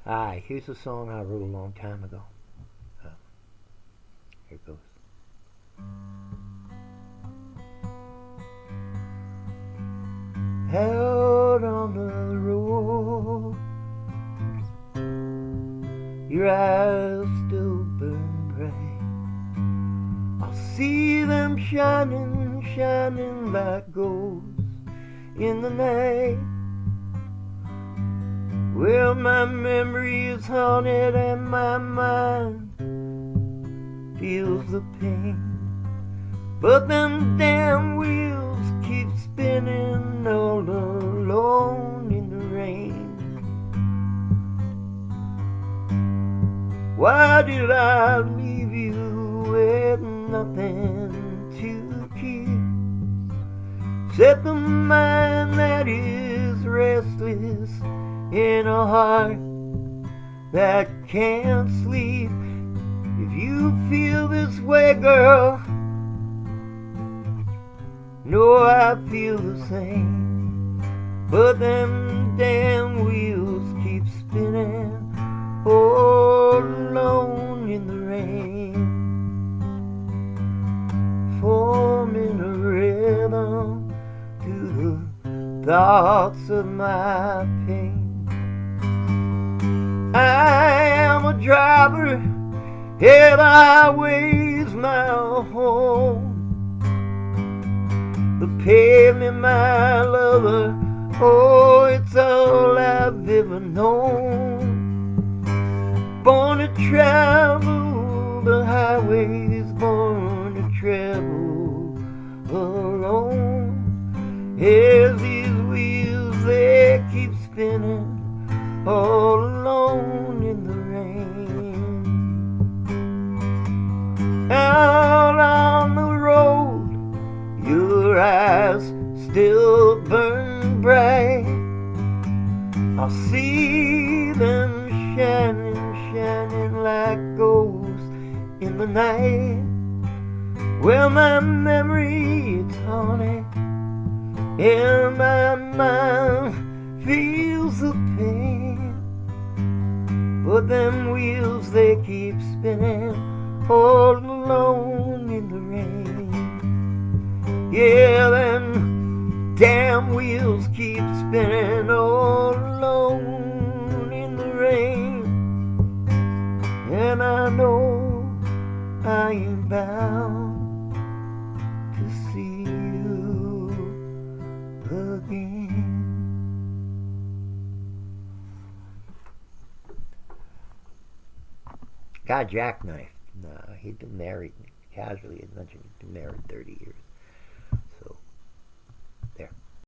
Hi, here's a song I wrote a long time ago. Uh, Here it goes. Out on the road, your eyes still burn bright. I'll see them shining, shining like ghosts in the night. Well, my memory is haunted and my mind feels the pain. But them damn wheels keep spinning all alone in the rain. Why did I leave you with nothing to keep? Set the mind that is restless in a heart that can't sleep. If you feel this way, girl, know I feel the same. But them damn wheels keep spinning all alone in the rain, forming a rhythm to the thoughts of my pain. I am a driver, yeah, the highway's my home. The pavement, my lover, oh, it's all I've ever known. Born to travel, the highway's born to travel alone. As these wheels, they keep spinning all alone in the rain. Out on the road, your eyes still burn bright. I'll see them shining, shining like ghosts in the night. Well, my memory is haunted and my mind feels the pain. But them wheels, they keep spinning all alone in the rain. Yeah, them damn wheels keep spinning all alone in the rain. And I know I am bound to see you again. Got jackknifed. He'd been married, casually had mentioned he'd been married 30 years.